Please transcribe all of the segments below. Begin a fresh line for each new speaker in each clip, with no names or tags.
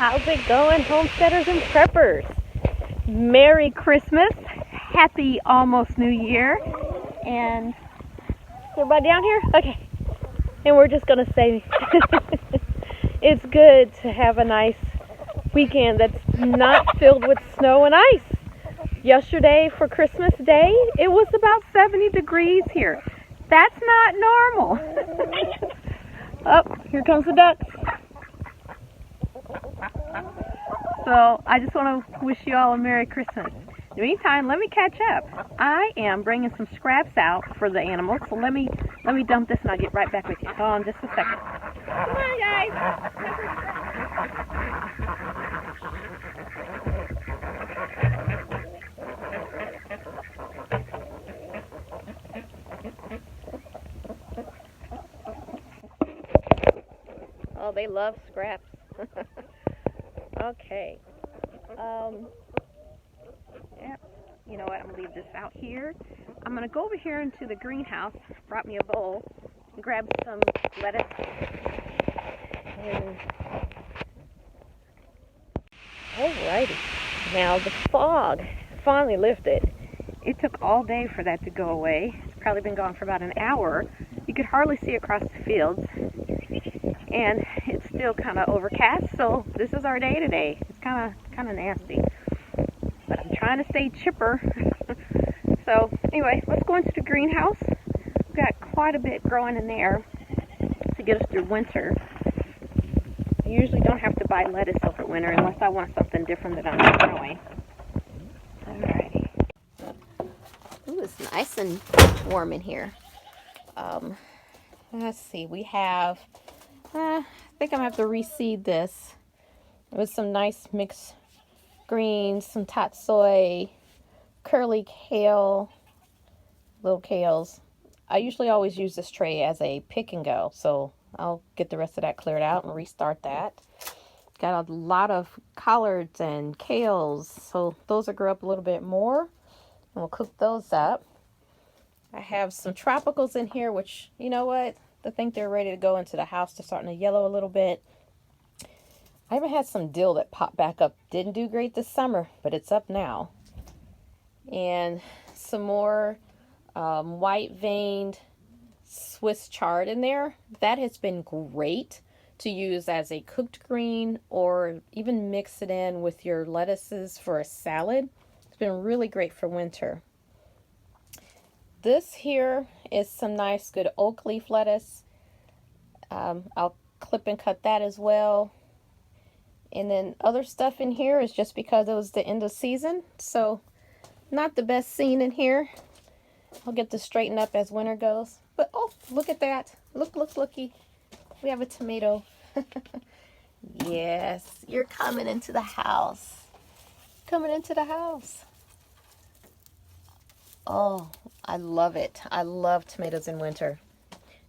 How's it going, homesteaders and preppers? Merry Christmas, happy almost New Year, and is everybody down here? Okay, and we're just gonna say it's good to have a nice weekend that's not filled with snow and ice. Yesterday for Christmas Day, it was about 70 degrees here. That's not normal. Oh, here comes the ducks. So I just want to wish you all a Merry Christmas. In the meantime, let me catch up. I am bringing some scraps out for the animals, so let me dump this and I'll get right back with you. Hold on just a second. Come on, guys. Oh, they love scraps. Okay. Yeah. You know what? I'm gonna leave this out here. I'm gonna go over here into the greenhouse. Brought me a bowl. And grab some lettuce. And alrighty. Now the fog finally lifted. It took all day for that to go away. It's probably been gone for about an hour. You could hardly see across the fields. And it's still kind of overcast, so this is our day today. It's kind of nasty, but I'm trying to stay chipper. So anyway, let's go into the greenhouse. We've got quite a bit growing in there to get us through winter. I usually don't have to buy lettuce over winter unless I want something different that I'm growing. Alrighty. Ooh, it's nice and warm in here. Let's see, we have I think I'm going to have to reseed this with some nice mixed greens, some tatsoi, curly kale, little kales. I usually always use this tray as a pick and go, so I'll get the rest of that cleared out and restart that. Got a lot of collards and kales, so those will grow up a little bit more, and we'll cook those up. I have some tropicals in here, which, you know what? I think they're ready to go into the house. They're starting to yellow a little bit. I even had some dill that popped back up. Didn't do great this summer, but it's up now. And some more white veined Swiss chard in there. That has been great to use as a cooked green or even mix it in with your lettuces for a salad. It's been really great for winter. This here is some nice good oak leaf lettuce. I'll clip and cut that as well. And then other stuff in here is just because it was the end of season. So not the best scene in here. I'll get this straightened up as winter goes. But oh, look at that. Looky. We have a tomato. Yes, you're coming into the house. Coming into the house. Oh, I love it. I love tomatoes in winter.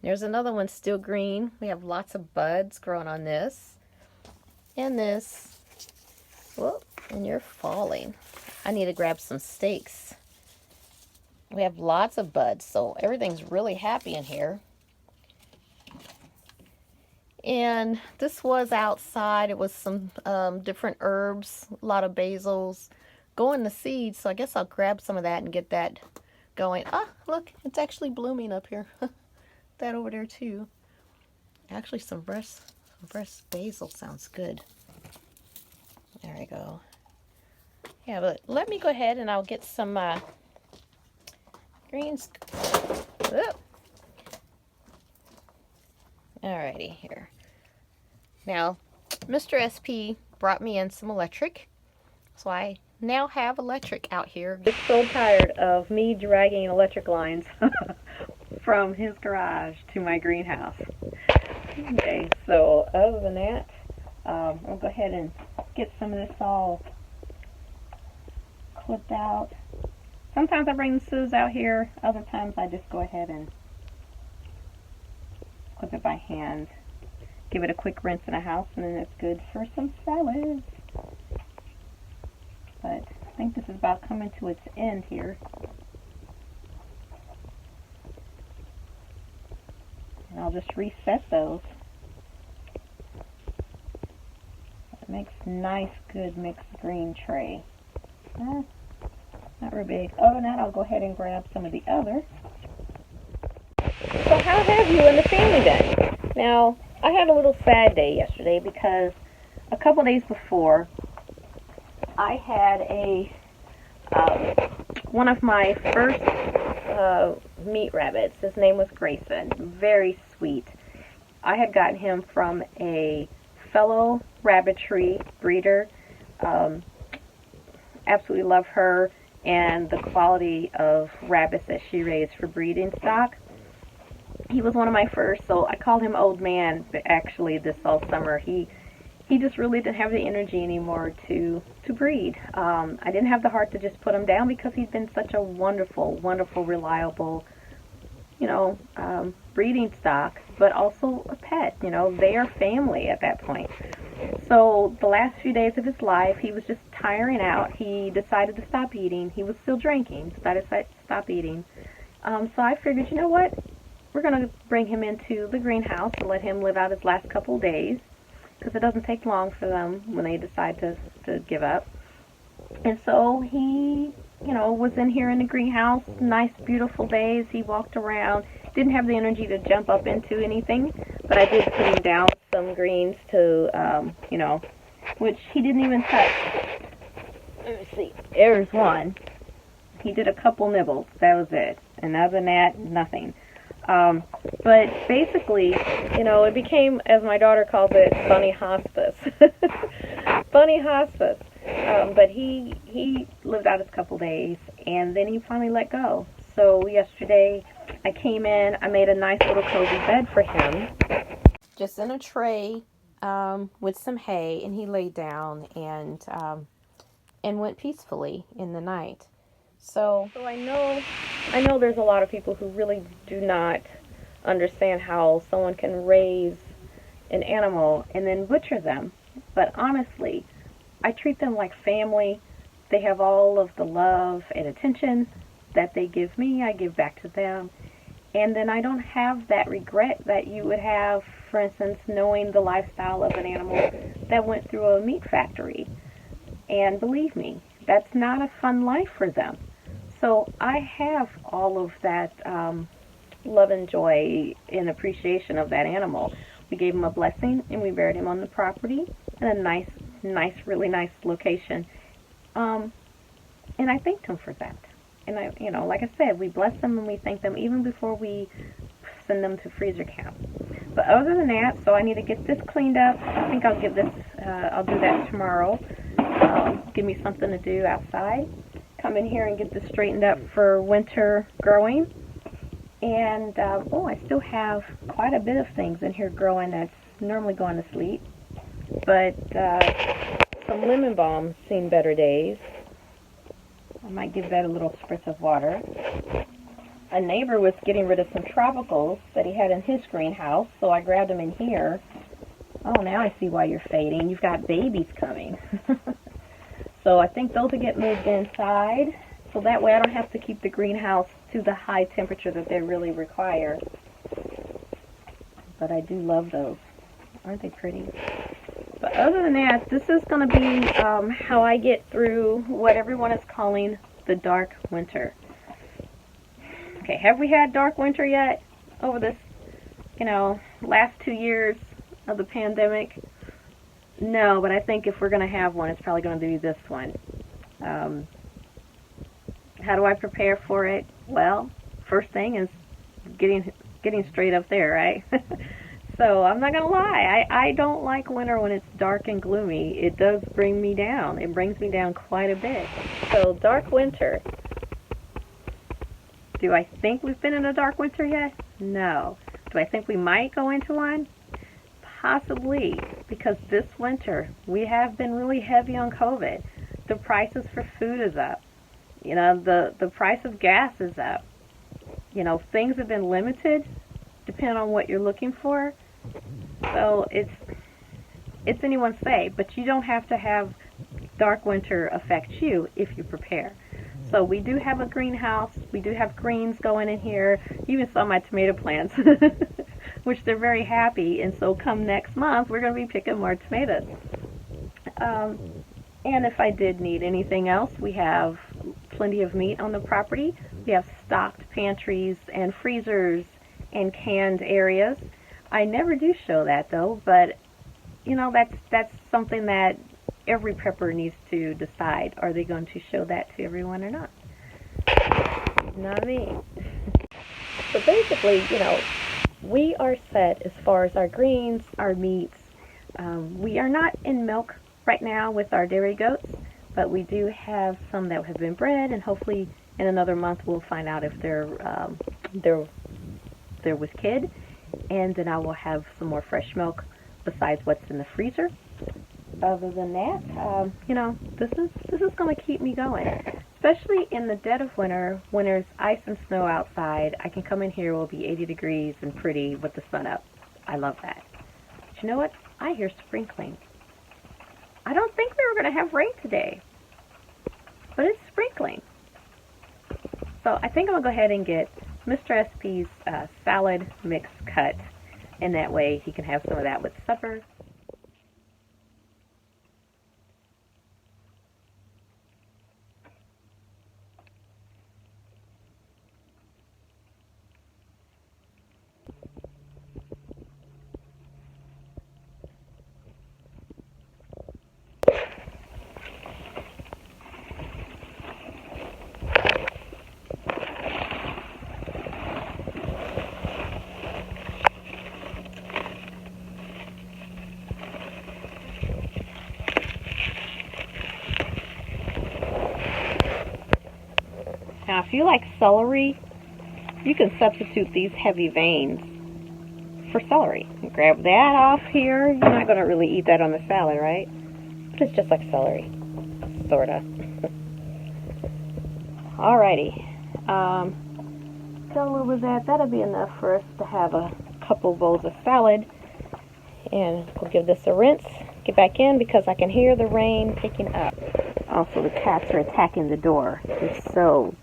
There's another one still green. We have lots of buds growing on this. And this. Whoop, and you're falling. I need to grab some stakes. We have lots of buds, so everything's really happy in here. And this was outside. It was some different herbs, a lot of basils. Going to seed, so I guess I'll grab some of that and get that going. Ah, look, it's actually blooming up here. That over there too. Actually, some fresh basil sounds good. There we go. Yeah, but let me go ahead and I'll get some greens. Whoop. Alrighty, here. Now, Mr. SP brought me in some electric, so I now have electric out here. I'm so tired of me dragging electric lines from his garage to my greenhouse. Okay, so other than that, I'll go ahead and get some of this all clipped out. Sometimes I bring the scissors out here, other times I just go ahead and clip it by hand. Give it a quick rinse in a house, and then it's good for some salads. But I think this is about coming to its end here. And I'll just reset those. Makes nice, good mixed green tray. Not real big. Other than that, I'll go ahead and grab some of the other. So how have you and the family been? Now, I had a little sad day yesterday because a couple days before, I had one of my first meat rabbits. His name was Grayson. Very sweet. I had gotten him from a fellow rabbitry breeder. Absolutely love her and the quality of rabbits that she raised for breeding stock. He was one of my first, so I called him Old Man, but actually this all summer. He just really didn't have the energy anymore to breed. I didn't have the heart to just put him down because he'd been such a wonderful, wonderful, reliable, breeding stock, but also a pet. They are family at that point. So the last few days of his life, he was just tiring out. He decided to stop eating. He was still drinking, decided to stop eating. So I figured, you know what? We're going to bring him into the greenhouse and let him live out his last couple days, because it doesn't take long for them when they decide to give up. And so he, was in here in the greenhouse, nice, beautiful days. He walked around, didn't have the energy to jump up into anything, but I did put him down some greens to, which he didn't even touch. Let me see. There's one. He did a couple nibbles. That was it. And other than that, nothing. But basically, it became, as my daughter calls it, bunny hospice. Bunny hospice. But he lived out his couple days, and then he finally let go. So yesterday, I came in, I made a nice little cozy bed for him, just in a tray with some hay, and he laid down and went peacefully in the night. So I know there's a lot of people who really do not understand how someone can raise an animal and then butcher them. But honestly, I treat them like family. They have all of the love and attention that they give me, I give back to them. And then I don't have that regret that you would have, for instance, knowing the lifestyle of an animal that went through a meat factory. And believe me, that's not a fun life for them. So I have all of that love and joy and appreciation of that animal. We gave him a blessing, and we buried him on the property in a nice, really nice location. And I thanked him for that. And like I said, we bless them and we thank them even before we send them to freezer camp. But other than that, so I need to get this cleaned up. I think I'll do that tomorrow. Give me something to do outside. Come in here and get this straightened up for winter growing. And, I still have quite a bit of things in here growing that's normally going to sleep. But some lemon balm's seen better days. I might give that a little spritz of water. A neighbor was getting rid of some tropicals that he had in his greenhouse, so I grabbed them in here. Oh, now I see why you're fading. You've got babies coming. So I think those will get moved inside, so that way I don't have to keep the greenhouse to the high temperature that they really require. But I do love those. Aren't they pretty? But other than that, this is going to be how I get through what everyone is calling the dark winter. Okay, have we had dark winter yet over this, last 2 years of the pandemic? No, but I think if we're going to have one, it's probably going to be this one. How do I prepare for it? Well, first thing is getting straight up there, right? So I'm not going to lie. I don't like winter when it's dark and gloomy. It does bring me down. It brings me down quite a bit. So dark winter. Do I think we've been in a dark winter yet? No. Do I think we might go into one? Possibly, because this winter we have been really heavy on COVID. The prices for food is up. The price of gas is up. Things have been limited depending on what you're looking for. So it's anyone's say, but you don't have to have dark winter affect you if you prepare. So we do have a greenhouse. We do have greens going in here. You even saw my tomato plants, which they're very happy. And so come next month, we're going to be picking more tomatoes. And if I did need anything else, we have plenty of meat on the property. We have stocked pantries and freezers and canned areas. I never do show that though, but you know, that's something that every prepper needs to decide. Are they going to show that to everyone or not? Not me. So basically, you know, we are set as far as our greens, our meats. We are not in milk right now with our dairy goats, but we do have some that have been bred, and hopefully in another month we'll find out if they're with kid, and then I will have some more fresh milk besides what's in the freezer. Other than that, you know, this is going to keep me going, especially in the dead of winter when there's ice and snow outside. I can come in here, it will be 80 degrees and pretty with the sun up. I love that. But you know what? I hear sprinkling. I don't think we were going to have rain today, but it's sprinkling. So I think I'm going to go ahead and get Mr. SP's salad mix cut, and that way he can have some of that with supper. Now, if you like celery, you can substitute these heavy veins for celery. Grab that off here. You're not going to really eat that on the salad, right? But it's just like celery, sorta. Alrighty. Got a little bit of that. That'll be enough for us to have a couple bowls of salad. And we'll give this a rinse. Get back in because I can hear the rain picking up. Also, the cats are attacking the door. They're so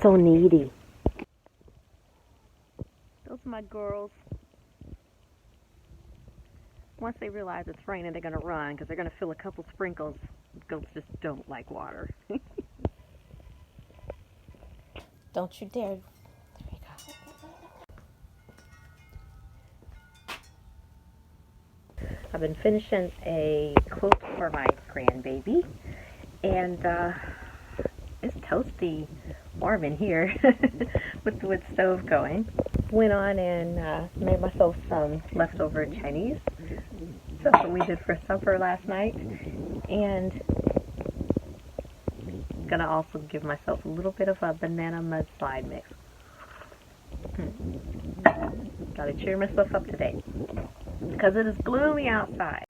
needy. Those are my girls. Once they realize it's raining, they're going to run because they're going to feel a couple sprinkles. Goats just don't like water. Don't you dare. There you go. I've been finishing a quilt for my grandbaby, and it's toasty warm in here with the wood stove going. Went on and made myself some leftover Chinese. That's what we did for supper last night. And gonna also give myself a little bit of a banana mudslide mix. Gotta cheer myself up today because it is gloomy outside.